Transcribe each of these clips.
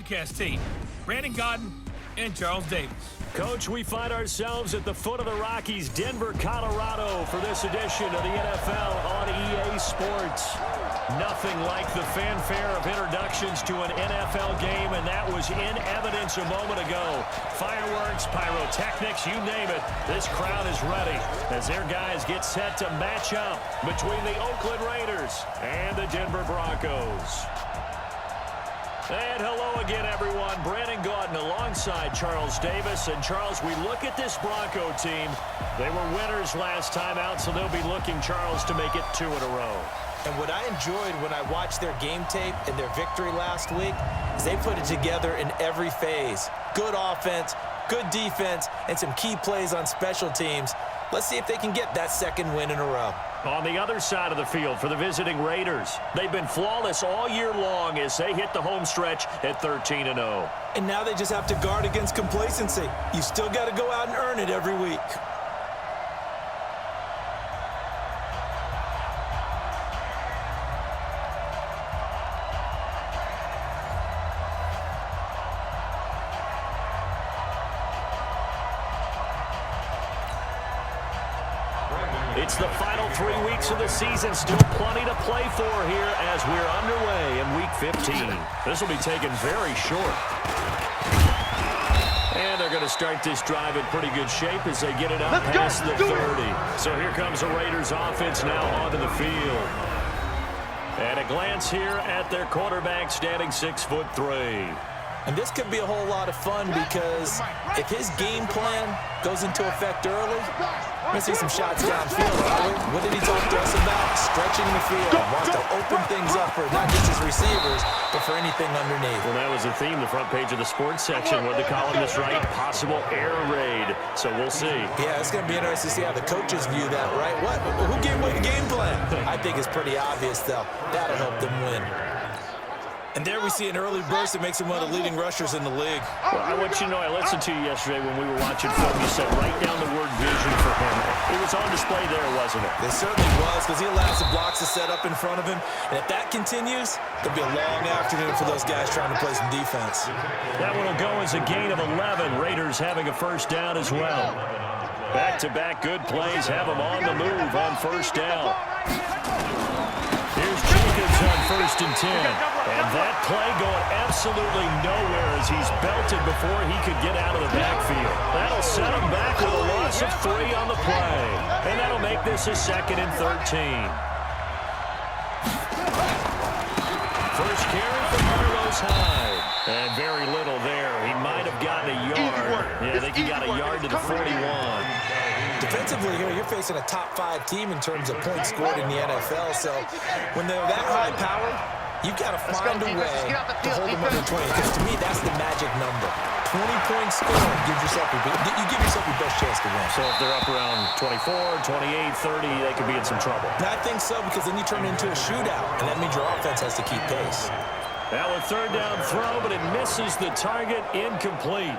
broadcast team, Brandon Gaudin and Charles Davis. Coach, we find ourselves at the foot of the Rockies, Denver, Colorado, for this edition of the NFL on EA Sports. Nothing like the fanfare of introductions to an NFL game, and that was in evidence a moment ago. Fireworks, pyrotechnics, you name it. This crowd is ready as their guys get set to match up between the Oakland Raiders and the Denver Broncos. And hello again, everyone. Brandon Gaudin alongside Charles Davis. And, Charles, we look at this Bronco team. They were winners last time out, so they'll be looking, Charles, to make it 2 in a row. And what I enjoyed when I watched their game tape and their victory last week is they put it together in every phase. Good offense, good defense, and some key plays on special teams. Let's see if they can get that second win in a row. On the other side of the field for the visiting Raiders, they've been flawless all year long as they hit the home stretch at 13-0. And now they just have to guard against complacency. You still got to go out and earn it every week. It's the final 3 weeks of the season. Still plenty to play for here as we're underway in Week 15. This will be taken very short. And they're going to start this drive in pretty good shape as they get it out past the 30. So here comes the Raiders offense now onto the field. And a glance here at their quarterback standing 6'3". And this could be a whole lot of fun because if his game plan goes into effect early, we're going to see some shots downfield. What did he talk to us about? Stretching the field. Wants to open things up for not just his receivers, but for anything underneath. Well, that was the theme, the front page of the sports section. What the columnists write? Possible air raid. So we'll see. Yeah, it's going to be interesting to see how the coaches view that, right? Who gave away the game plan? I think it's pretty obvious, though. That'll help them win. And there we see an early burst that makes him one of the leading rushers in the league. Well, I want you to know, I listened to you yesterday when we were watching film. You said write down the word vision for him. It was on display there, wasn't it? It certainly was, because he allows the blocks to set up in front of him. And if that continues, it'll be a long afternoon for those guys trying to play some defense. That one will go as a gain of 11. Raiders having a first down as well. Back-to-back good plays have them on the move on first down. Here's Jacobs on 1st and 10. And that play going absolutely nowhere as he's belted before he could get out of the backfield. That'll set him back with a loss of 3 on the play. And that'll make this a 2nd and 13. First carry for Carlos Hyde. And very little there. He might have gotten a yard. Yeah, I think he got a yard to the 41. Defensively here, you're facing a top-5 team in terms of points scored in the NFL. So when they're that high power, you've got to find a way to hold them under 20. Because to me, that's the magic number. 20 points scored, you give yourself your best chance to win. So if they're up around 24, 28, 30, they could be in some trouble. And I think so, because then you turn it into a shootout, and that means your offense has to keep pace. That was 3rd down throw, but it misses the target, incomplete.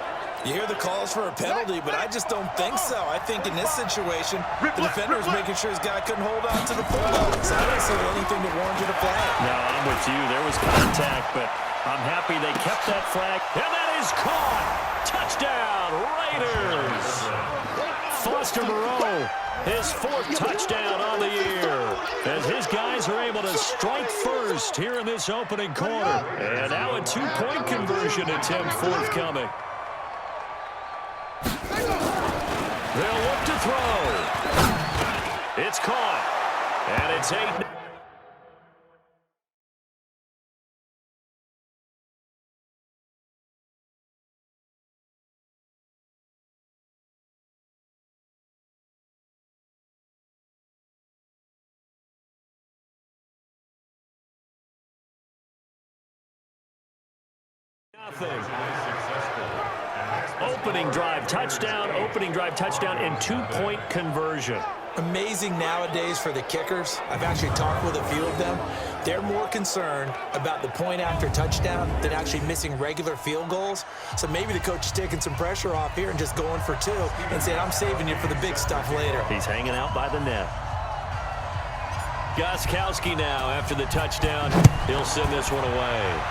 You hear the calls for a penalty, but I just don't think so. I think in this situation, the defender was making sure his guy couldn't hold on to the football. So I don't see anything that warranted a flag. No, I'm with you. There was contact, but I'm happy they kept that flag. And that is caught. Touchdown, Raiders. Foster Moreau, his 4th touchdown on the year, as his guys are able to strike first here in this opening quarter. And now a 2-point conversion attempt forthcoming. They'll look to throw. It's caught. And it's 8. Nothing. Opening drive touchdown, and 2-point conversion. Amazing nowadays for the kickers. I've actually talked with a few of them. They're more concerned about the point after touchdown than actually missing regular field goals. So maybe the coach is taking some pressure off here and just going for 2 and saying, I'm saving you for the big stuff later. He's hanging out by the net. Gostkowski now after the touchdown. He'll send this one away.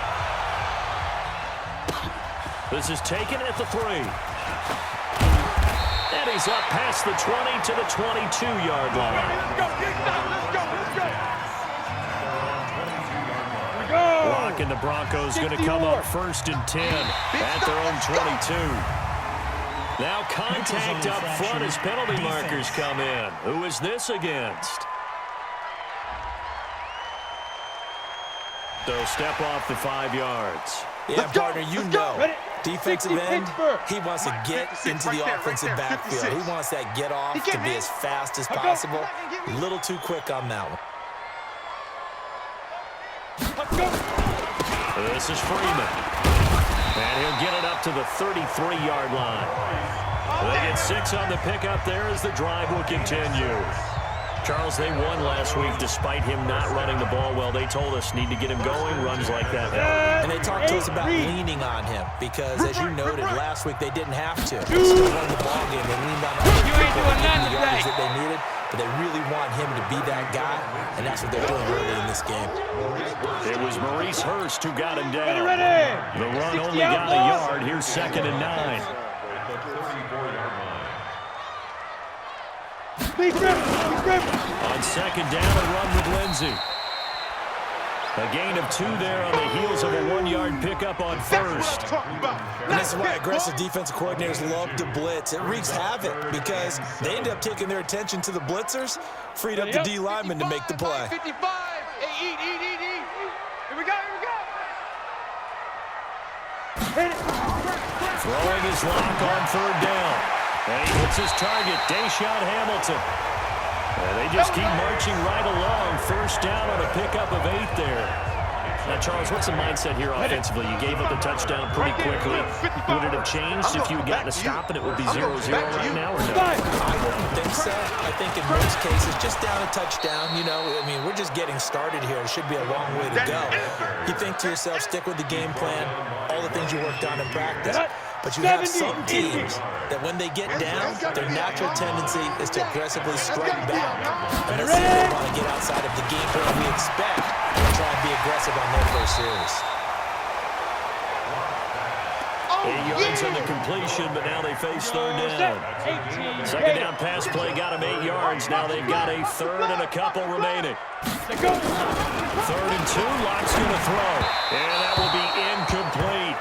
This is taken at the 3. And he's up past the 20 to the 22-yard line. Rock and the Broncos going to come up 1st and 10 at their own 22. Now contact up front as penalty markers come in. Who is this against? So step off the 5 yards. Yeah, partner, you know, defensive end, he wants to get into the offensive backfield. He wants that get off to be as fast as possible. A little too quick on that one. This is Freeman. And he'll get it up to the 33-yard line. They get 6 on the pickup there as the drive will continue. Charles, they won last week despite him not running the ball well. They told us need to get him going, runs like that. And they talked to us about leaning on him because, as you noted, last week they didn't have to. They still won the ball game. They leaned on other people the yards that they needed, but they really want him to be that guy, and that's what they're doing early in this game. It was Maurice Hurst who got him down. The run only got a yard. Here's 2nd and 9. On 2nd down, a run with Lindsey. A gain of 2 there on the heels of a 1-yard pickup on 1st. And this is why aggressive defensive coordinators love to blitz. It wreaks havoc because they end up taking their attention to the blitzers, freed up the D lineman to make the play. 55. Hey, eat. Here we go. Throwing his lock on 3rd down. And he hits his target, Deshaun Hamilton. And they just keep marching right along. 1st down on a pickup of 8 there. Now, Charles, what's the mindset here offensively? You gave up the touchdown pretty quickly. Would it have changed if you had gotten a stop and it would be 0-0 right now, or no? I wouldn't think so. I think in most cases, just down a touchdown, you know, I mean, we're just getting started here. It should be a long way to go. You think to yourself, stick with the game plan, all the things you worked on in practice. But you have some teams that when they get down, their natural tendency is to aggressively strike back. And let's see if they want to get outside of the game plan we expect and try and be aggressive on their first series. 8 yards on the completion, but now they face 3rd down. 2nd down pass play got them 8 yards. Now they've got a 3rd and a couple remaining. 3rd and 2, Lock's going to throw. And that will be incomplete.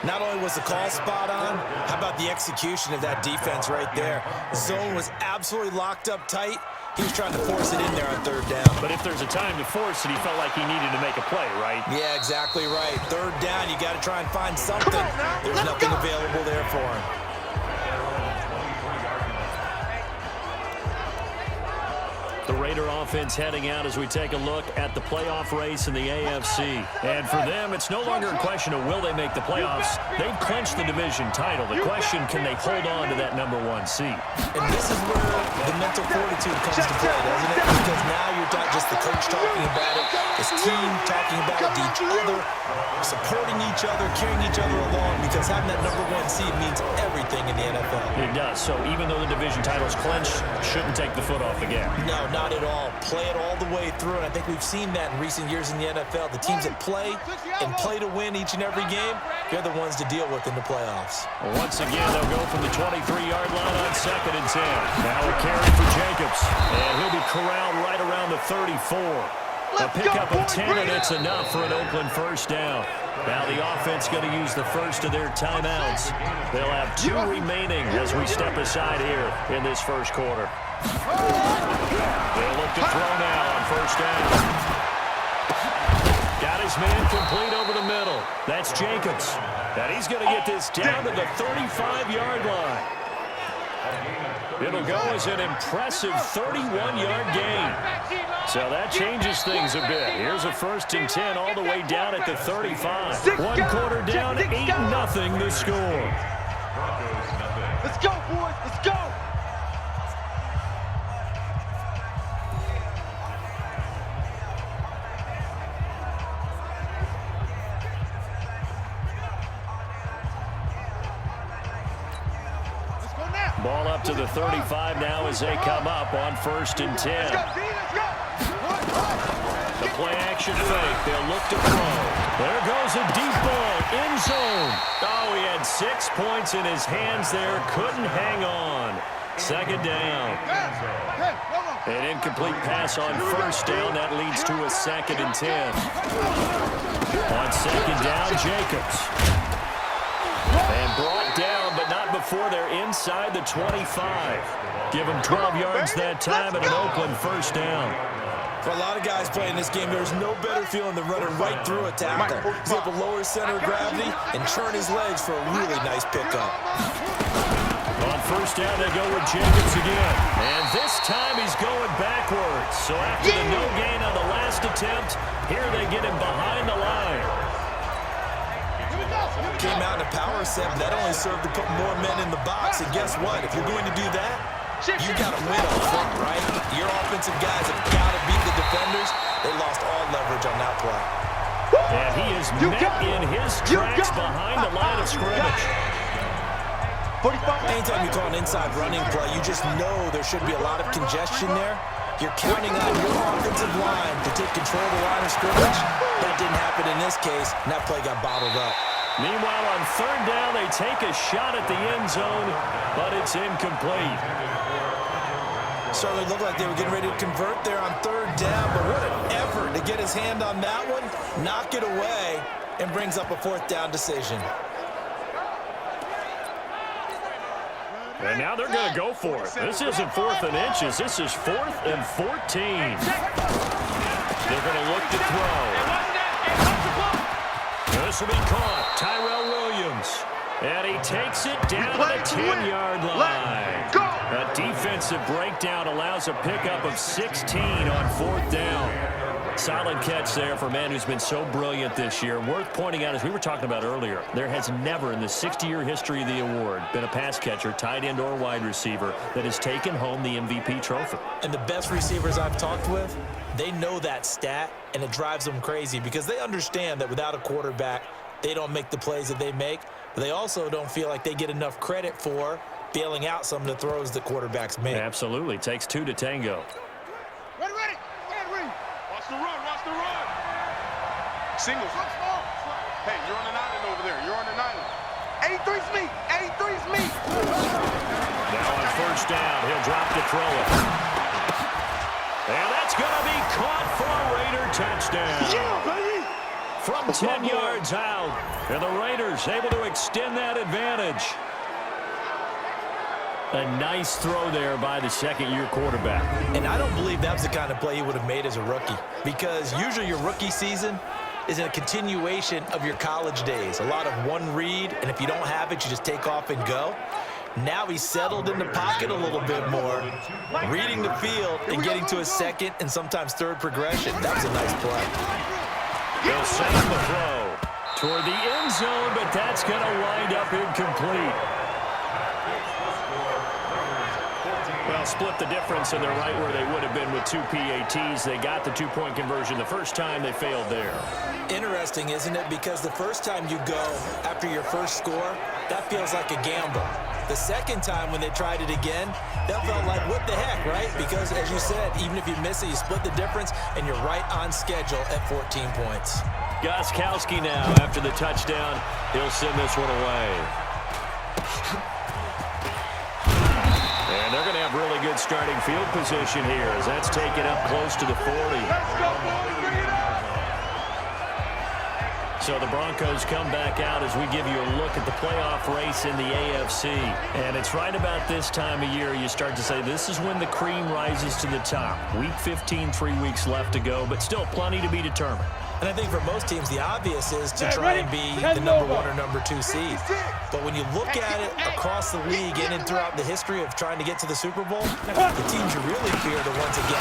Not only was the call spot on, how about the execution of that defense right there? Zone was absolutely locked up tight. He was trying to force it in there on 3rd down. But if there's a time to force it, he felt like he needed to make a play, right? Yeah, exactly right. 3rd down, you got to try and find something. There's nothing available there for him. The Raider offense heading out as we take a look at the playoff race in the AFC. And for them, it's no longer a question of will they make the playoffs. They've clinched the division title. The question, can they hold on to that #1 seed? And this is where the mental fortitude comes to play, doesn't it? Because now you're not just the coach talking about it, this team talking about it to each other, supporting each other, carrying each other along, because having that #1 seed means everything in the NFL. It does. So even though the division title's clinched, shouldn't take the foot off the gas. No, not at all. Play it all the way through, and I think we've seen that in recent years in the NFL. The teams that play and play to win each and every game, they're the ones to deal with in the playoffs. Well, once again, they'll go from the 23-yard line on 2nd and 10. Now a carry for Jacobs, and he'll be corralled right around the 34. A pickup of 10, and it's enough for an Oakland 1st down. Now the offense going to use the first of their timeouts. They'll have 2 remaining as we step aside here in this first quarter. They'll look to throw now on 1st down. Got his man complete over the middle. That's Jacobs. And he's going to get this down to the 35-yard line. It'll go as an impressive 31-yard gain. So that changes things a bit. Here's a 1st and 10 all the way down at the 35. 1 quarter down, 8-0 the score. Let's go, boys. Let's go. Ball up to the 35 now as they come up on 1st and 10. Let's go. The play play-action fake. They'll look to throw. There goes a deep ball. End zone. Oh, he had 6 points in his hands there. Couldn't hang on. Second down. An incomplete pass on first down. That leads to a 2nd and 10. On second down, Jacobs. And brought down, but not before they're inside the 25. Give him 12 yards that time and an Oakland first down. For a lot of guys playing this game, there's no better feeling than running right through a tackle. He's able to lower his center of gravity and churn his legs for a really nice pickup. On first down, they go with Jacobs again. And this time he's going backwards. So after the no gain on the last attempt, here they get him behind the line. Came out in a power set, but that only served to put more men in the box. And guess what? If you're going to do that, you got to win up front, right? Your offensive guys have got to beat the defenders. They lost all leverage on that play. And he is met in his tracks behind the line of scrimmage. Anytime you call an inside running play, you just know there should be a lot of congestion there. You're counting on your offensive line to take control of the line of scrimmage. That didn't happen in this case, and that play got bottled up. Meanwhile, on third down, they take a shot at the end zone, but it's incomplete. Certainly looked like they were getting ready to convert there on third down, but what an effort to get his hand on that one, knock it away, and brings up a 4th down decision. And now they're going to go for it. This isn't 4th and inches. This is 4th and 14. They're going to look to throw. This will be caught. Tyrell Williams. And he takes it down to the 10-yard line. A defensive breakdown allows a pickup of 16 on 4th down. Solid catch there for a man who's been so brilliant this year. Worth pointing out, as we were talking about earlier, there has never in the 60-year history of the award been a pass catcher, tight end, or wide receiver that has taken home the MVP trophy. And the best receivers I've talked with, they know that stat, and it drives them crazy because they understand that without a quarterback, they don't make the plays that they make. But they also don't feel like they get enough credit for bailing out some of the throws that quarterbacks make. Absolutely. Takes 2 to tango. Ready, ready. Ready. Watch the run. Watch the run. Singles. Hey, you're on an island over there. You're on an island. 83's me. 83's me. Now on first down, he'll drop to throw it. And that's going to be caught for a Raider touchdown. Yeah, baby. From 10 yards out, and the Raiders able to extend that advantage. A nice throw there by the second-year quarterback. And I don't believe that was the kind of play he would have made as a rookie, because usually your rookie season is a continuation of your college days. A lot of one read, and if you don't have it, you just take off and go. Now he's settled in the pocket a little bit more, reading the field and getting to a second and sometimes third progression. That was a nice play. They'll set up the throw toward the end zone, but that's going to wind up incomplete. Well, split the difference, and they're right where they would have been with 2 PATs. They got the 2-point conversion the first time. They failed there. Interesting, isn't it? Because the first time you go after your first score, that feels like a gamble. The second time when they tried it again, that felt like, what the heck, right? Because, as you said, even if you miss it, you split the difference, and you're right on schedule at 14 points. Gostkowski now, after the touchdown, he'll send this one away. And they're going to have really good starting field position here as that's taken up close to the 40. Let's go, boys. Bring it up. So the Broncos come back out as we give you a look at the playoff race in the AFC. And it's right about this time of year you start to say this is when the cream rises to the top. Week 15, 3 weeks left to go, but still plenty to be determined. And I think for most teams, the obvious is to try and be the number 1 or number 2 seed. But when you look at it across the league and throughout the history of trying to get to the Super Bowl, the teams you really fear are the ones that get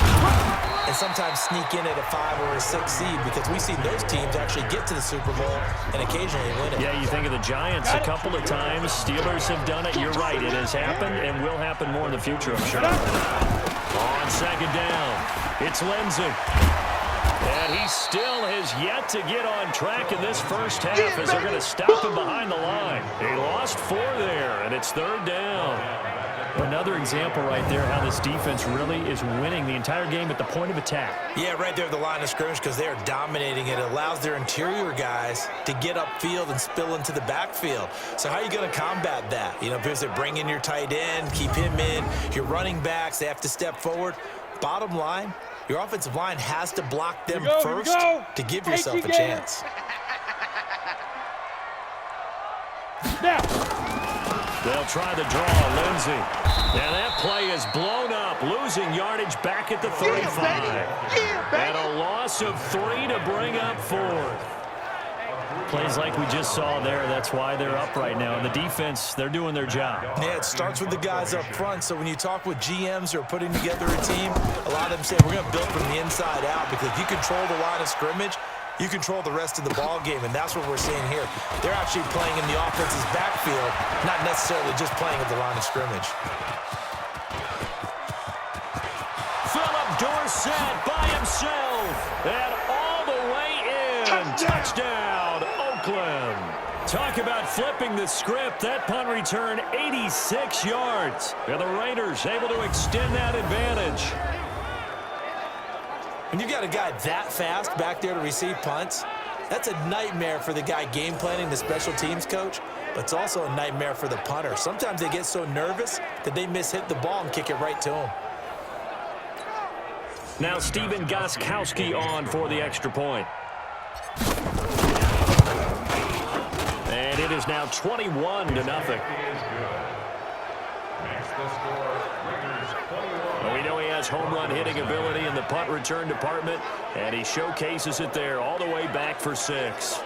and sometimes sneak in at a 5 or a 6 seed, because we've seen those teams actually get to the Super Bowl and occasionally win it. Yeah, you think of the Giants a couple of times. Steelers have done it. You're right. It has happened and will happen more in the future, I'm sure. On second down, it's Lindsey. And he still has yet to get on track in this first half as they're going to stop him behind the line. He lost 4 there, and it's third down. Another example right there how this defense really is winning the entire game at the point of attack. Yeah, right there at the line of scrimmage because they are dominating it. It allows their interior guys to get upfield and spill into the backfield. So how are you going to combat that? You know, because they bring in your tight end, keep him in. Your running backs, they have to step forward. Bottom line, your offensive line has to block them first to give yourself a chance. Now. They'll try the draw, Lindsey. And that play is blown up, losing yardage back at the 35. And a loss of 3 to bring up 4. Plays like we just saw there, that's why they're up right now. And the defense, they're doing their job. Yeah, it starts with the guys up front. So when you talk with GMs who are putting together a team, a lot of them say we're going to build from the inside out because if you control the line of scrimmage, you control the rest of the ball game, and that's what we're seeing here. They're actually playing in the offense's backfield, not necessarily just playing at the line of scrimmage. Philip Dorsett by himself, and all the way in. Touchdown, Oakland. Talk about flipping the script. That punt return, 86 yards. And the Raiders able to extend that advantage. When you got a guy that fast back there to receive punts, that's a nightmare for the guy game planning, the special teams coach, but it's also a nightmare for the punter. Sometimes they get so nervous that they mishit the ball and kick it right to him. Now Stephen Gostkowski on for the extra point. And it is now 21-0. We know he has home run hitting ability in the punt return department, and he showcases it there all the way back for 6.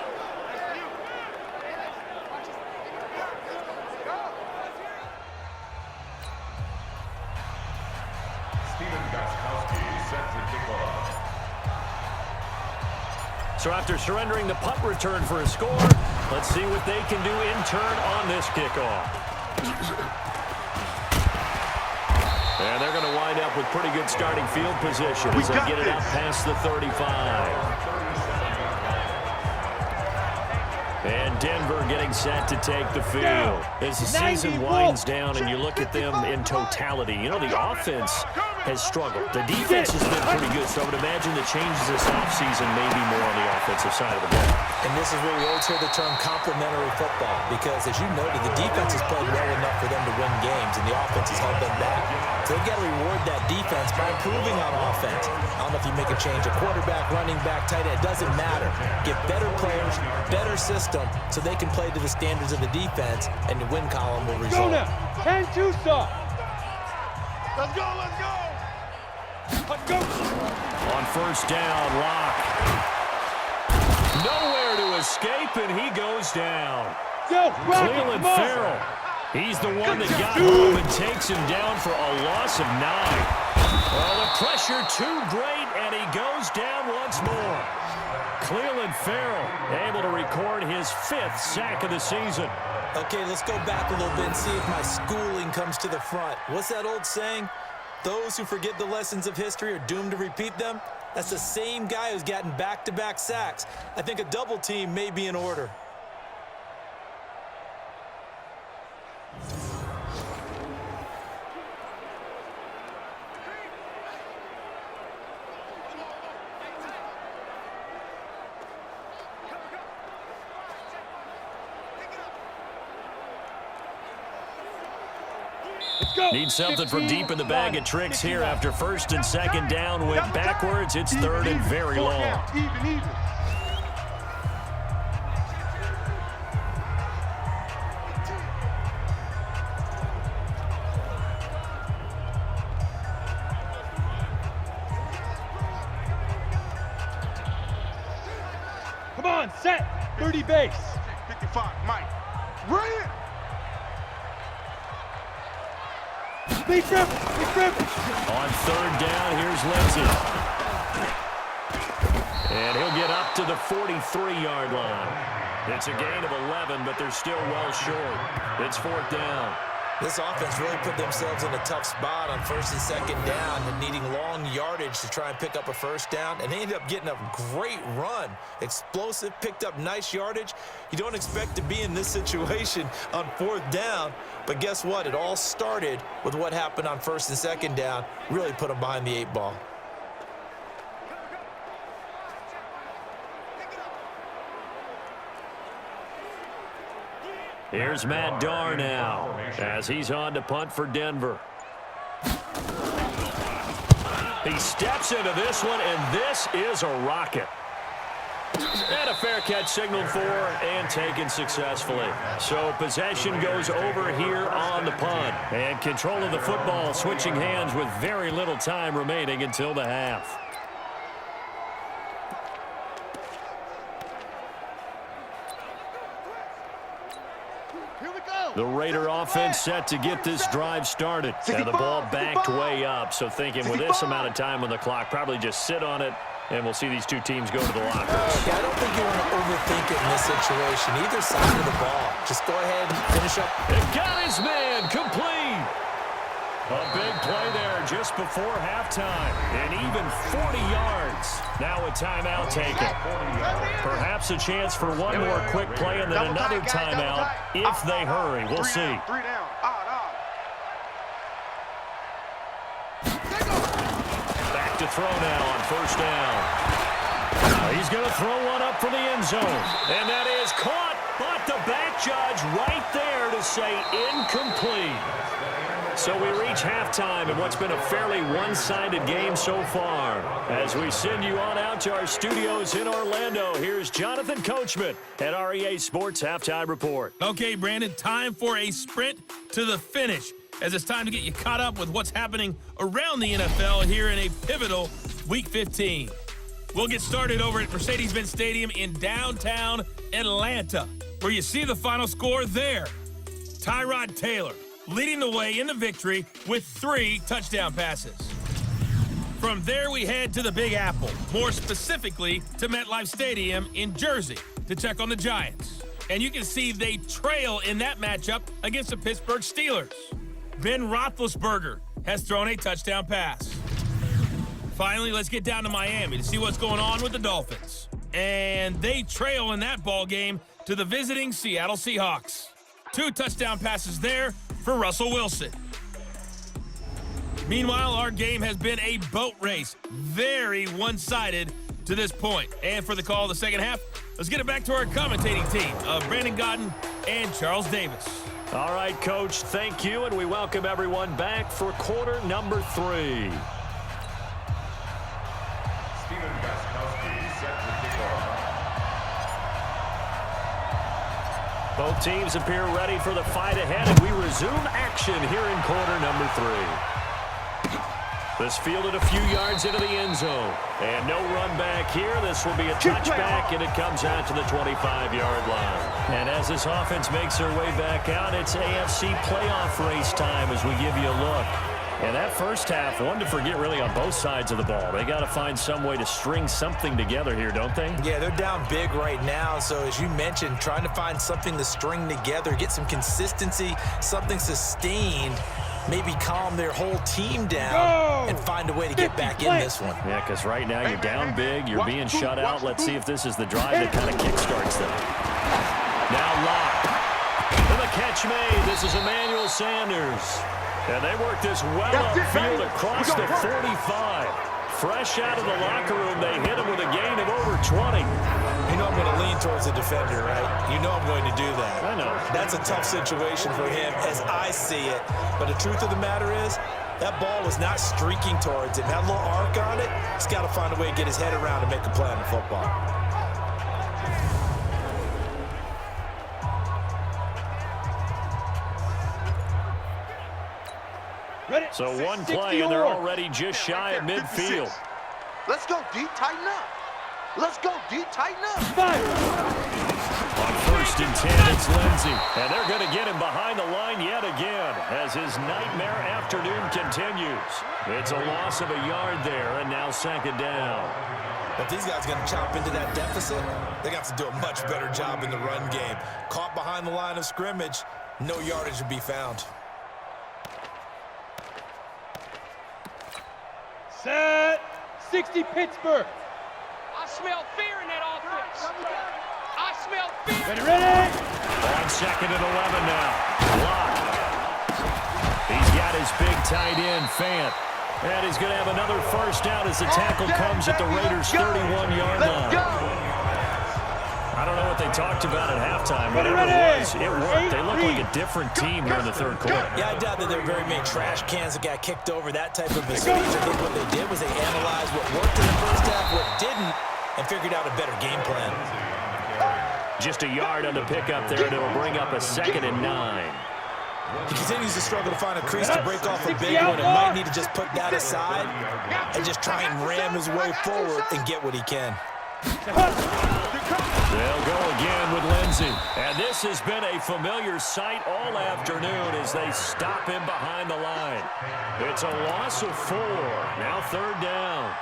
So after surrendering the punt return for a score, let's see what they can do in turn on this kickoff. And they're going to wind up with pretty good starting field position as they get it up past the 35. And Denver getting set to take the field. As the season winds down and you look at them in totality, you know, the offense has struggled. The defense has been pretty good, so I would imagine the changes this offseason may be more on the offensive side of the ball. And this is where we always hear the term complementary football because, as you noted, the defense has played well enough for them to win games, and the offense has held them back. So they've got to reward that defense by improving on offense. I don't know if you make a change, a quarterback, running back, tight end, it doesn't matter. Get better players, better system, so they can play to the standards of the defense, and the win column will result. Go now. 10-2 stop. Let's go, let's go. Let's go. On first down, Locke. Nowhere to escape, and he goes down. Cleveland Farrell. He's the one that got home and takes him down for a loss of 9. Well, the pressure too great, and he goes down once more. Cleveland Farrell able to record his 5th sack of the season. Okay, let's go back a little bit and see if my schooling comes to the front. What's that old saying? Those who forget the lessons of history are doomed to repeat them. That's the same guy who's gotten back-to-back sacks. I think a double team may be in order. Need something from deep in the bag of tricks here after first and second down went backwards. It's third and very long. Even. Come on, set. 30 base. 55, Mike. Bring it. Lead grip. On third down, here's Lindsey. And he'll get up to the 43-yard line. It's a gain of 11, but they're still well short. It's 4th down. This offense really put themselves in a tough spot on first and second down and needing long yardage to try and pick up a first down, and they ended up getting a great run. Explosive, picked up nice yardage. You don't expect to be in this situation on fourth down, but guess what? It all started with what happened on first and second down. Really put them behind the 8 ball. Here's Matt Darr now as he's on to punt for Denver. He steps into this one, and this is a rocket. And a fair catch signaled for and taken successfully. So possession goes over here on the punt. And control of the football switching hands with very little time remaining until the half. The Raider offense set to get this drive started. And the ball backed way up. So thinking with this amount of time on the clock, probably just sit on it, and we'll see these two teams go to the lockers. Yeah, I don't think you want to overthink it in this situation. Either side of the ball. Just go ahead and finish up. It got his man complete. A big play there just before halftime. And even 40 yards. Now a timeout taken. Perhaps a chance for one more quick play and then another timeout if they hurry. We'll see. 3 down. Back to throw now on first down. He's going to throw one up for the end zone. And that is caught, but the back judge right there to say incomplete. So we reach halftime in what's been a fairly one-sided game so far. As we send you on out to our studios in Orlando, here's Jonathan Coachman at REA Sports Halftime Report. Okay, Brandon, time for a sprint to the finish, as it's time to get you caught up with what's happening around the NFL here in a pivotal Week 15. We'll get started over at Mercedes-Benz Stadium in downtown Atlanta, where you see the final score there. Tyrod Taylor leading the way in the victory with 3 touchdown passes. From there, we head to the Big Apple, more specifically to MetLife Stadium in Jersey to check on the Giants. And you can see they trail in that matchup against the Pittsburgh Steelers. Ben Roethlisberger has thrown a touchdown pass. Finally, let's get down to Miami to see what's going on with the Dolphins. And they trail in that ball game to the visiting Seattle Seahawks. 2 touchdown passes there for Russell Wilson. Meanwhile, our game has been a boat race. Very one-sided to this point. And for the call of the second half, let's get it back to our commentating team of Brandon Gaudin and Charles Davis. All right, Coach, thank you, and we welcome everyone back for quarter number 3. Both teams appear ready for the fight ahead, and we resume action here in quarter number 3. This fielded a few yards into the end zone. And no run back here. This will be a touchback, and it comes out to the 25-yard line. And as this offense makes their way back out, it's AFC playoff race time as we give you a look. And that first half, one to forget really on both sides of the ball. They got to find some way to string something together here, don't they? Yeah, they're down big right now. So as you mentioned, trying to find something to string together, get some consistency, something sustained, maybe calm their whole team down and find a way to get back in this one. Yeah, because right now you're down big, you're being shut out. Let's see if this is the drive that kind of kickstarts them. Now Locke. And the catch made. This is Emmanuel Sanders. And they work this well upfield across the 45. Fresh out of the locker room, they hit him with a gain of over 20. You know I'm going to lean towards the defender, right? You know I'm going to do that. I know. That's a tough situation for him as I see it. But the truth of the matter is, that ball was not streaking towards him. That little arc on it, he's got to find a way to get his head around and make a play on the football. So one play, and they're already just shy of midfield. Let's go, D. Tighten up. Let's go, D. Tighten up. On first and 10, it's Lindsey. And they're going to get him behind the line yet again as his nightmare afternoon continues. It's a loss of a yard there, and now second down. If these guys are going to chop into that deficit, they got to do a much better job in the run game. Caught behind the line of scrimmage, no yardage to be found. Set. 60 Pittsburgh. I smell fear in that offense. I smell fear. Ready. On 2nd and 11 now. Lock. He's got his big tight end, Fant. And he's going to have another first down as the tackle comes at the Raiders' 31-yard line. I don't know what they talked about at halftime. Whatever it was, it worked. They look like a different team here in the third quarter. Yeah, I doubt that there are very many trash cans that got kicked over, that type of a speech. I think what they did was they analyzed what worked in the first half, what didn't, and figured out a better game plan. Just a yard on the pickup there, and it'll bring up a 2nd and 9. He continues to struggle to find a crease to break off a big one and might need to just put that aside and just try and ram his way forward and get what he can. They'll go again with Lindsey. And this has been a familiar sight all afternoon as they stop him behind the line. It's a loss of 4. Now 3rd down.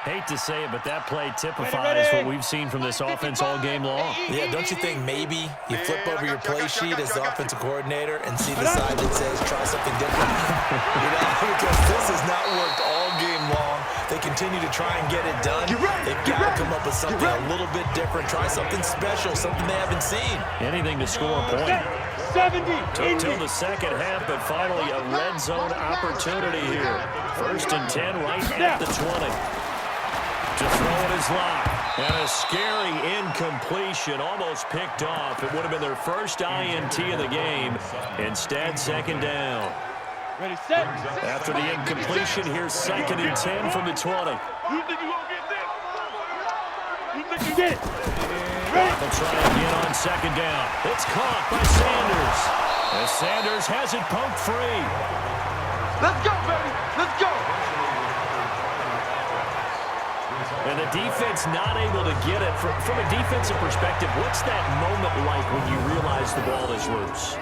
Hate to say it, but that play typifies what we've seen from this offense all game long. Yeah, don't you think maybe you flip over your play sheet as the offensive coordinator and see the side that says try something different? Because this has not worked all game long. They continue to try and get it done. They've got to come up with something a little bit different. Try something special, something they haven't seen. Anything to score a point. 70. Took till the second half, but finally a red zone opportunity here. 1st and 10 right at the 20. To throw it is Lock. And a scary incompletion, almost picked off. It would have been their first INT of the game. Instead, 2nd down. Ready, set. After the incompletion, here's 2nd and 10 from the 20. You think you gonna get this? You think you Get it. Ready. They'll try again on 2nd down. It's caught by Sanders. As Sanders has it poked free. Let's go, baby. Let's go. And the defense not able to get it. From a defensive perspective, what's that moment like when you realize the ball is loose?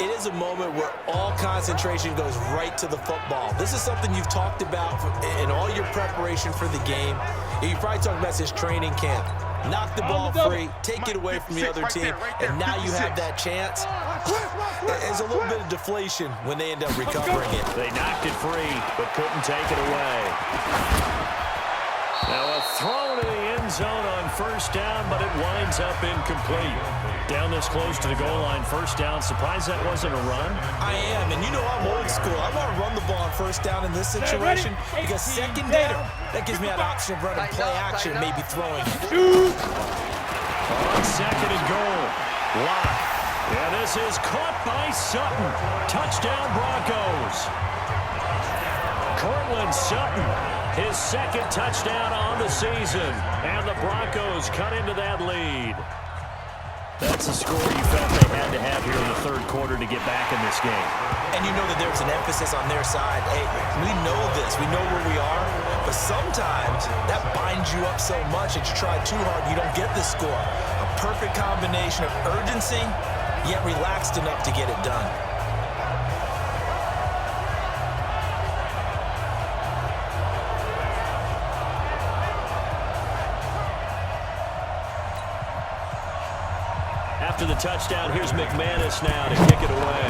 It is a moment where all concentration goes right to the football. This is something you've talked about in all your preparation for the game. You probably talked about this training camp. Knock the ball free, take it away from the other team, and now you have that chance. There's a little bit of deflation when they end up recovering it. They knocked it free, but couldn't take it away. Now a throw to the end zone on 1st down, but it winds up incomplete. Down this close to the goal line, 1st down. Surprised that wasn't a run? I am, and you know I'm old school. I want to run the ball on 1st down in this situation because 2nd down, that gives me an option of running play action and maybe throwing it. On 2nd and goal, Lock. Yeah, this is caught by Sutton. Touchdown Broncos. Cortland Sutton, his 2nd touchdown on the season. And the Broncos cut into that lead. That's a score you felt they had to have here in the 3rd quarter to get back in this game. And you know that there's an emphasis on their side. Hey, we know this. We know where we are. But sometimes that binds you up so much that you try too hard, you don't get the score. A perfect combination of urgency, yet relaxed enough to get it done. After the touchdown, here's McManus now to kick it away.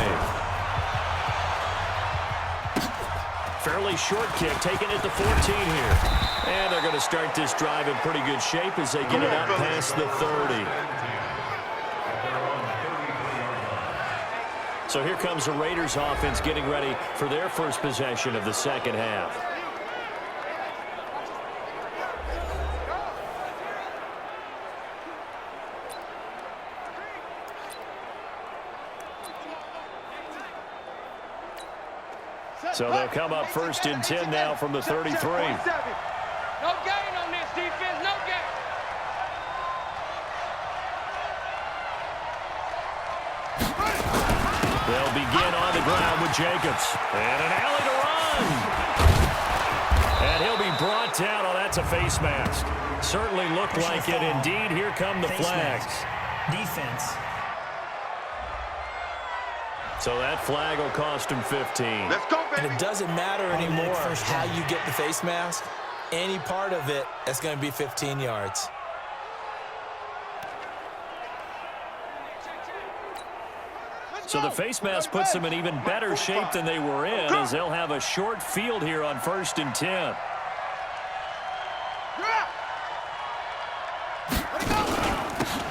Fairly short kick, taking it to 14 here. And they're going to start this drive in pretty good shape as they get it up past the 30. So here comes the Raiders offense getting ready for their first possession of the 2nd half. So they'll come up 1st and 10 now from the 33. No gain on this defense, no gain. They'll begin on the ground with Jacobs. And an alley to run. And he'll be brought down. Oh, that's a face mask. Certainly looked like it. Indeed, here come the flags. Defense. So that flag will cost him 15. Let's go, baby. And it doesn't matter anymore how you get the face mask. Any part of it, that's going to be 15 yards. So the face mask puts them in even better shape than they were in, as they'll have a short field here on 1st and 10.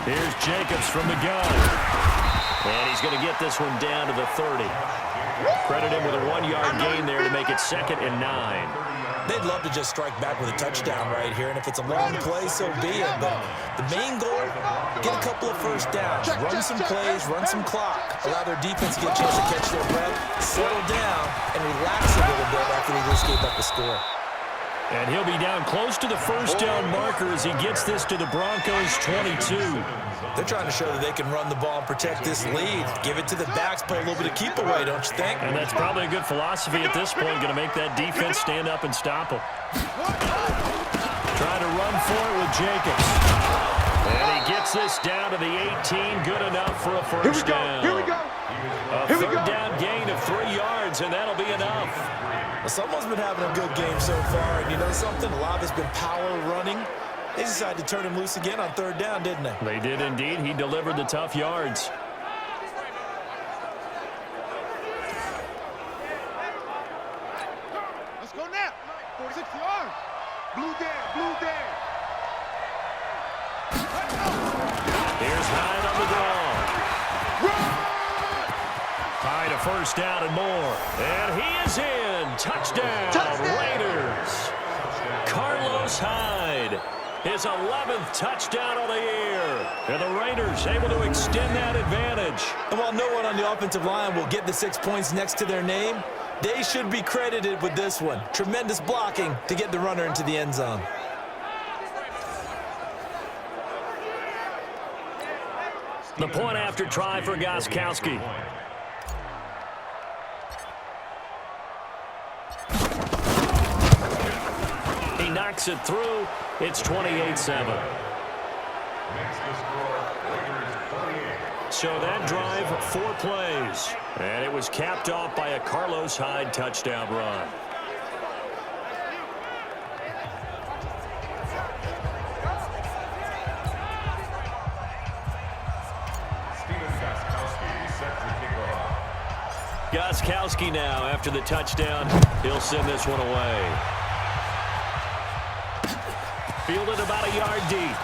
Here's Jacobs from the gun. And he's going to get this one down to the 30. Credit him with a 1-yard gain there to make it 2nd and 9. They'd love to just strike back with a touchdown right here, and if it's a long play, so be it. But the main goal, get a couple of first downs, run some plays, run some clock, allow their defense to get a chance to catch their breath, settle down, and relax a little bit after they just gave up the score. And he'll be down close to the first down marker as he gets this to the Broncos' 22. They're trying to show that they can run the ball and protect this lead. Give it to the backs, play a little bit of keep away, don't you think? And that's probably a good philosophy at this point, going to make that defense stand up and stop them. Trying to run for it with Jacobs. And he gets this down to the 18, good enough for a first down. Here we go. A third down gain of 3 yards, and that'll be enough. Well, someone's been having a good game so far, and you know something? A lot of it's been power running. They decided to turn him loose again on 3rd down, didn't they? They did indeed. He delivered the tough yards. Let's go now. 46 yards. Blue down, blue down. Here's Hyde on the draw. Hyde a first down and more. And he is in. Touchdown, Raiders. Carlos Hyde. His 11th touchdown of the year. And the Raiders able to extend that advantage. And while no one on the offensive line will get the 6 points next to their name, they should be credited with this one. Tremendous blocking to get the runner into the end zone. The point after try for Gostkowski. He knocks it through. It's 28-7. So that drive, 4 plays. And it was capped off by a Carlos Hyde touchdown run. Gostkowski now after the touchdown. He'll send this one away. Fielded about a yard deep.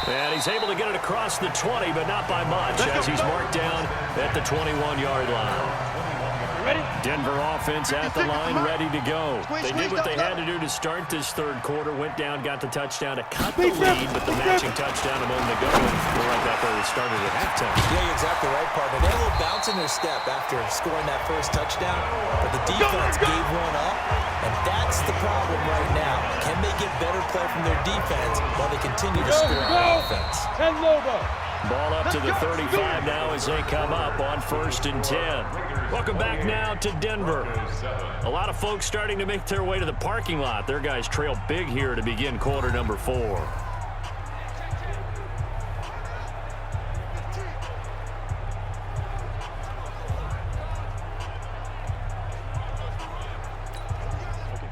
And he's able to get it across the 20, but not by much, as he's marked down at the 21-yard line. Ready? Denver offense at the line, ready to go. They did what they had to do to start this 3rd quarter, went down, got the touchdown to cut the lead, but the matching touchdown a moment ago, we're right back where we started at halftime. Yeah, you're exactly right, partner. They had a little bounce in their step after scoring that first touchdown, but the defense gave one up, and that's the problem right now. Can they get better play from their defense while they continue to score on offense? 10 Lobo. Ball up to the 35 now as they come up on 1st and 10. Welcome back now to Denver. A lot of folks starting to make their way to the parking lot. Their guys trail big here to begin quarter number 4.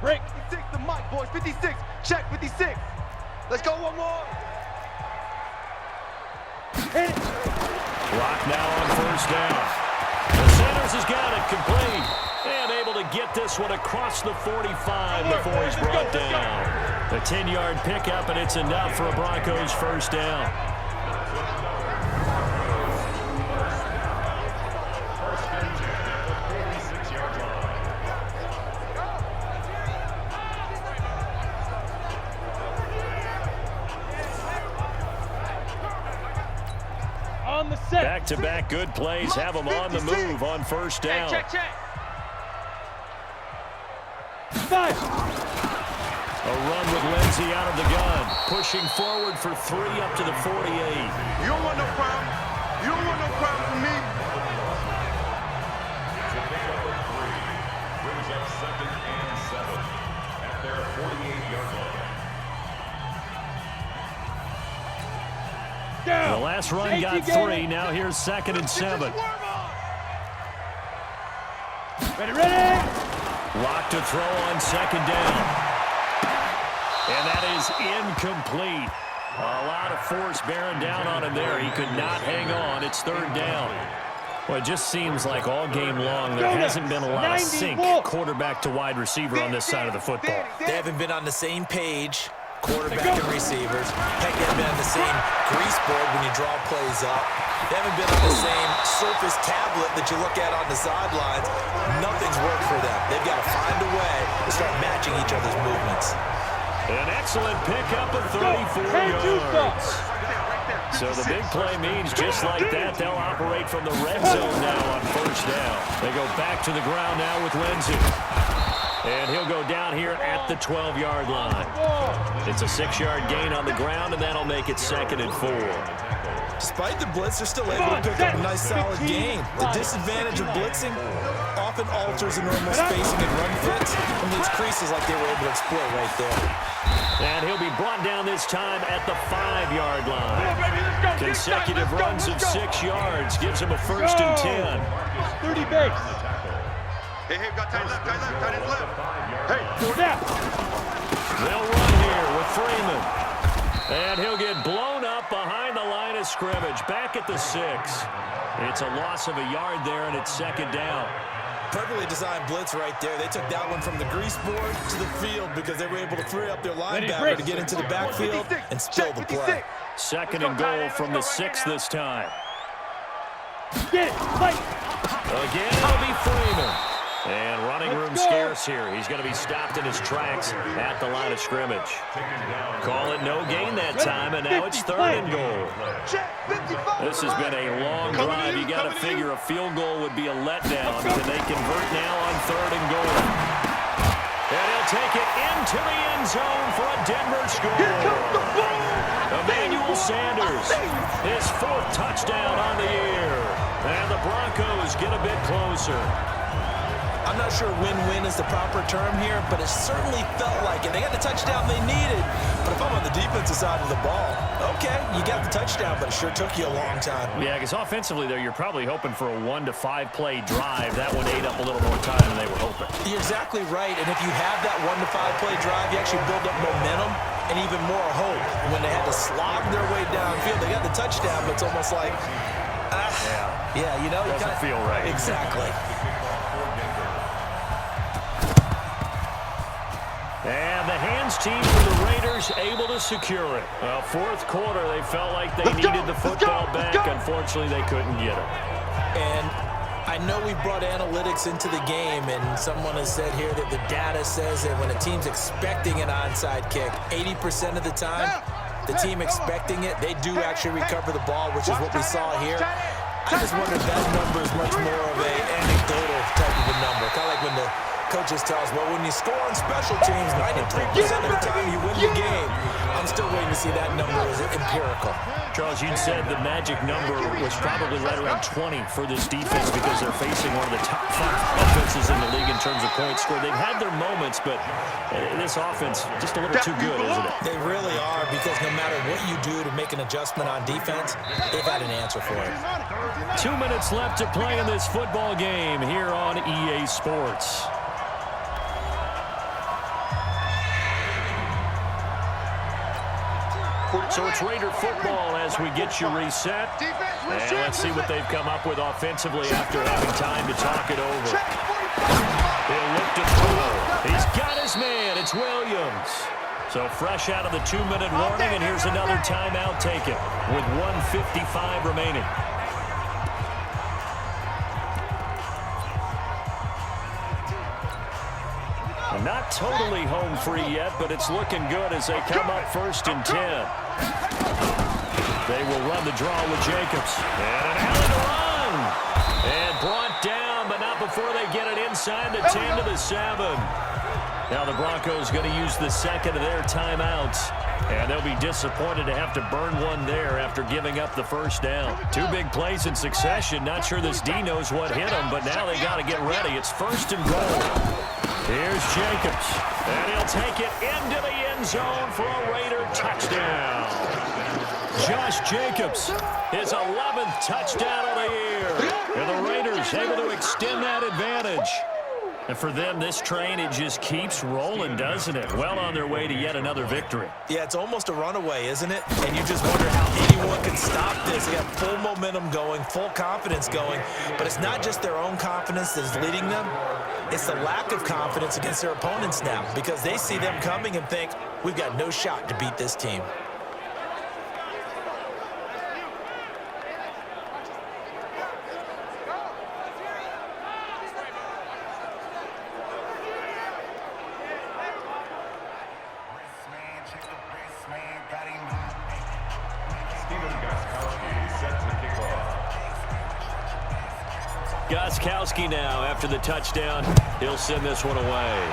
Break. 56 the mic, boys. 56. Check 56. Let's go one more. Hit it. Clock now on 1st down. The Sanders has got it complete. And able to get this one across the 45 before he's brought down. A 10-yard pickup, and it's enough for a Broncos first down. On the set. Back-to-back good plays have them on the move on 1st down. Check, check. Five. A run with Lindsey out of the gun. Pushing forward for 3 up to the 48. You don't want no problem. You don't want no problem from me. It's a pickup of 3. Brings up 2nd and 7 at their 48-yard line. Down. The last run got 3. Now here's 2nd and 7. Ready, ready. Locked to throw on 2nd down. And that is incomplete. A lot of force bearing down on him there. He could not hang on. It's third down. Well, it just seems like all game long there hasn't been a lot of sync quarterback to wide receiver on this side of the football. They haven't been on the same page, quarterback and receivers. Heck, they haven't been on the same grease board when you draw plays up. They haven't been on the same Surface tablet that you look at on the sidelines. Nothing's worked for them. They've got to find a way to start matching each other's movements. An excellent pickup of 34 yards. So the big play means just like that, they'll operate from the red zone now on first down. They go back to the ground now with Lindsey. And he'll go down here at the 12-yard line. It's a 6-yard gain on the ground, and that'll make it 2nd and 4. Despite the blitz, they're still able to pick up a nice solid gain. The disadvantage of blitzing often alters the normal spacing and run fits, and these creases like they were able to exploit right there. And he'll be brought down this time at the 5-yard line. Consecutive runs of 6 yards gives him a 1st and 10. 30 base. Hey, got tight left, tight left. Hey, Snap. They'll run here with Freeman. And he'll get blown up behind the line of scrimmage. Back at the 6. It's a loss of a yard there, and it's 2nd down. Perfectly designed blitz right there. They took that one from the grease board to the field because they were able to free up their linebacker to get into the backfield and spill the play. 2nd and goal from the 6 this time. Get it. Fight. Again, it'll be Freeman. And running room scarce here. He's going to be stopped in his tracks at the line of scrimmage. Call it no gain that time, and now it's 3rd and goal. This has been a long drive. You got to figure a field goal would be a letdown. Can they convert now on 3rd and goal? And he'll take it into the end zone for a Denver score. Emmanuel Sanders, his 4th touchdown on the year. And the Broncos get a bit closer. I'm not sure win-win is the proper term here, but it certainly felt like it. They got the touchdown they needed, but if I'm on the defensive side of the ball, okay, you got the touchdown, but it sure took you a long time. Yeah, because offensively, though, you're probably hoping for a 1 to 5 play drive. That one ate up a little more time than they were hoping. You're exactly right, and if you have that 1 to 5 play drive, you actually build up momentum and even more hope. When they had to slog their way downfield, they got the touchdown, but it's almost like, yeah, you know, it doesn't feel right. Exactly. And the hands team for the Raiders able to secure it. Well, 4th quarter, they felt like they needed the football back. Unfortunately, they couldn't get it. And I know we brought analytics into the game, and someone has said here that the data says that when a team's expecting an onside kick, 80% of the time, the team expecting it, they do actually recover the ball, which is what we saw here. I just wonder if that number is much more of an anecdotal type of a number. Kind of like when the coaches tell us, well, when you score on special teams, 93% of the time you win the game. I'm still waiting to see that number as empirical. Charles, you said the magic number was probably right around 20 for this defense because they're facing one of the top 5 offenses in the league in terms of points scored. They've had their moments, but this offense just a little too good, isn't it? They really are, because no matter what you do to make an adjustment on defense, they've had an answer for it. 2 minutes left to play in this football game here on EA Sports. So it's Raider football as we get you reset. And let's see what they've come up with offensively after having time to talk it over. He'll look to throw. He's got his man. It's Williams. So fresh out of the 2-minute warning, and here's another timeout taken with 1:55 remaining. Not totally home free yet, but it's looking good as they come up 1st and 10. They will run the draw with Jacobs. And an alley to run. And brought down, but not before they get it inside the 10 to the 7. Now the Broncos going to use the 2nd of their timeouts. And they'll be disappointed to have to burn one there after giving up the 1st down. 2 big plays in succession. Not sure this D knows what hit him, but now they got to get ready. It's 1st and goal. Here's Jacobs, and he'll take it into the end zone for a Raider touchdown. Josh Jacobs, his 11th touchdown of the year. And the Raiders able to extend that advantage. And for them, this train, it just keeps rolling, doesn't it? Well on their way to yet another victory. Yeah, it's almost a runaway, isn't it? And you just wonder how anyone can stop this. They got full momentum going, full confidence going. But it's not just their own confidence that's leading them. It's the lack of confidence against their opponents now, because they see them coming and think, we've got no shot to beat this team. Gostkowski now after the touchdown. He'll send this one away.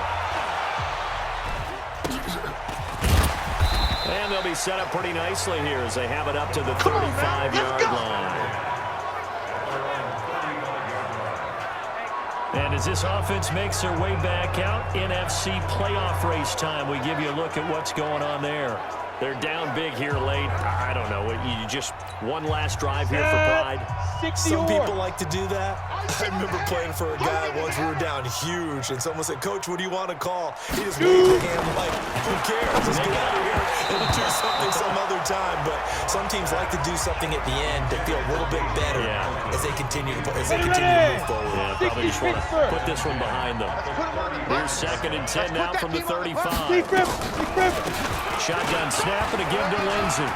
And they'll be set up pretty nicely here as they have it up to the 35-yard line. And as this offense makes their way back out, NFC playoff race time, we give you a look at what's going on there. They're down big here late. I don't know. You just one last drive here for pride. Some people like to do that. I remember playing for a guy once. We were down huge, and someone said, "Coach, what do you want to call?" He just waved a hand like, "Who cares? Let's get out of here and do something some other time." But some teams like to do something at the end to feel a little bit better as they continue to move forward. Yeah, probably just want to put this one behind them. Here's 2nd and 10 now from the 35. Shotgun snap and a give to Lindsey.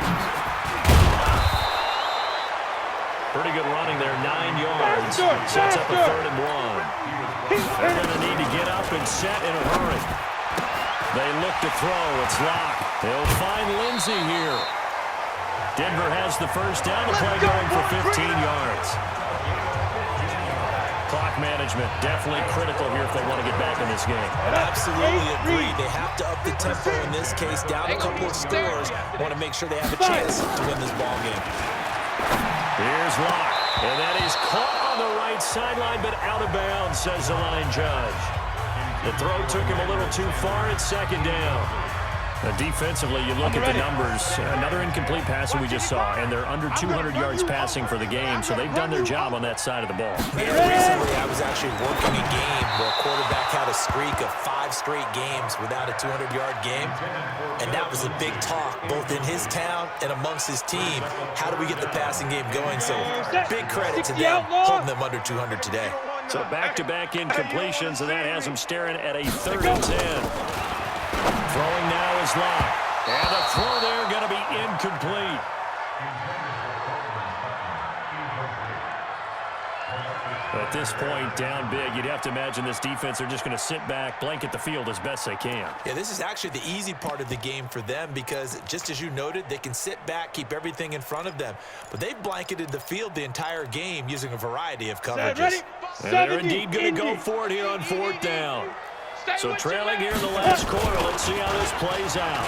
Pretty good running there, 9 yards. Sets up a 3rd and 1. They're going to need to get up and set in a hurry. They look to throw. It's locked. They'll find Lindsey here. Denver has the first down. The play going for 15 yards. Clock management definitely critical here if they want to get back in this game. Absolutely agree. They have to up the tempo in this case, down a couple of scores. Want to make sure they have a chance to win this ball game. Here's Locke, and that is caught on the right sideline, but out of bounds, says the line judge. The throw took him a little too far. It's 2nd down. Defensively, you look at the numbers. Another incomplete passing we just saw, and they're under 200 yards passing for the game, so they've done their job on that side of the ball. Yeah, recently I was actually working a game where a quarterback had a streak of 5 straight games without a 200-yard game, and that was a big talk both in his town and amongst his team. How do we get the passing game going? So big credit to them holding them under 200 today. So back-to-back incompletions, and that has them staring at a 3rd and 10. Throwing now is Locke. And the throw there going to be incomplete. At this point, down big, you'd have to imagine this defense are just going to sit back, blanket the field as best they can. Yeah, this is actually the easy part of the game for them because, just as you noted, they can sit back, keep everything in front of them. But they've blanketed the field the entire game using a variety of coverages. And they're indeed going to go for it here on 4th down. So trailing here in the last quarter. Let's see how this plays out.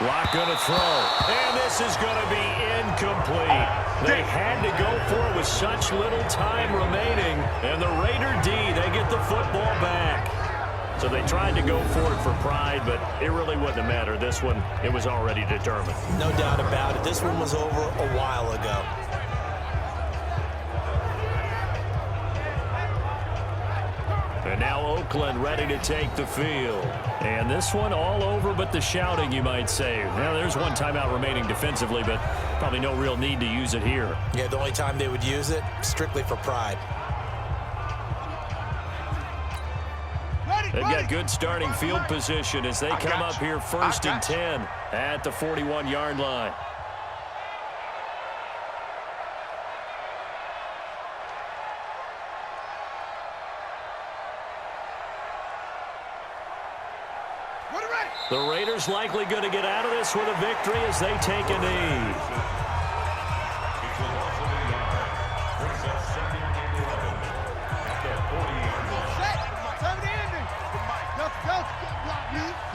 Locke going to throw. And this is going to be incomplete. They had to go for it with such little time remaining. And the Raider D, they get the football back. So they tried to go for it for pride, but it really wouldn't have mattered. This one, it was already determined. No doubt about it. This one was over a while ago. And now Oakland ready to take the field. And this one all over but the shouting, you might say. Now, there's one timeout remaining defensively, but probably no real need to use it here. Yeah, the only time they would use it, strictly for pride. They've got good starting field position as they come up here 1st and 10 at the 41-yard line. The Raiders likely going to get out of this with a victory as they take a knee.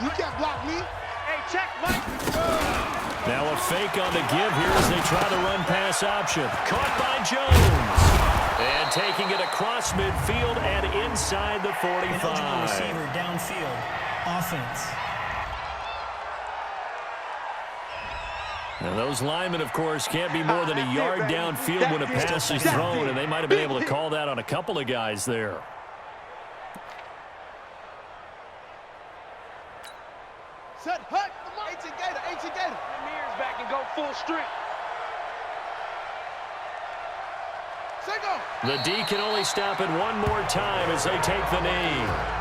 You can't block me. Hey, check, Mike. Now a fake on the give here as they try the run-pass option. Caught by Jones. And taking it across midfield and inside the 45. Eligible receiver downfield. Offense. Now those linemen, of course, can't be more than a yard downfield when a pass is thrown, and they might have been able to call that on a couple of guys there. Gator. Mirrors back and go full strength. The D can only stop it one more time as they take the knee.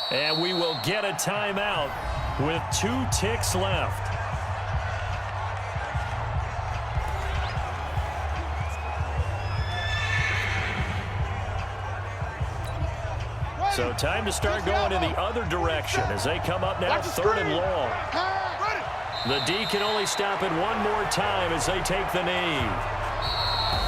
And we will get a timeout with 2 ticks left. So time to start going in the other direction as they come up now 3rd and long. The D can only stop it one more time as they take the knee.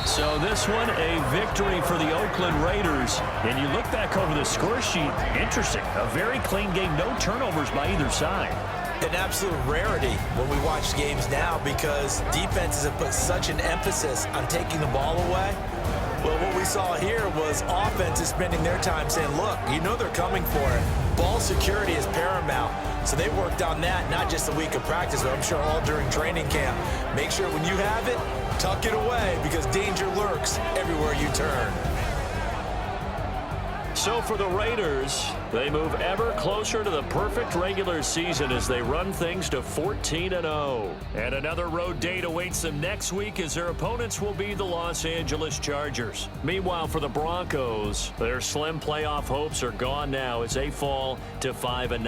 So this one, a victory for the Oakland Raiders. And you look back over the score sheet, interesting. A very clean game, no turnovers by either side. An absolute rarity when we watch games now because defenses have put such an emphasis on taking the ball away. Well, what we saw here was offenses spending their time saying, look, you know they're coming for it. Ball security is paramount. So they worked on that, not just a week of practice, but I'm sure all during training camp. Make sure when you have it, tuck it away because danger lurks everywhere you turn. So for the Raiders, they move ever closer to the perfect regular season as they run things to 14-0. And another road date awaits them next week as their opponents will be the Los Angeles Chargers. Meanwhile, for the Broncos, their slim playoff hopes are gone now as they fall to 5-9.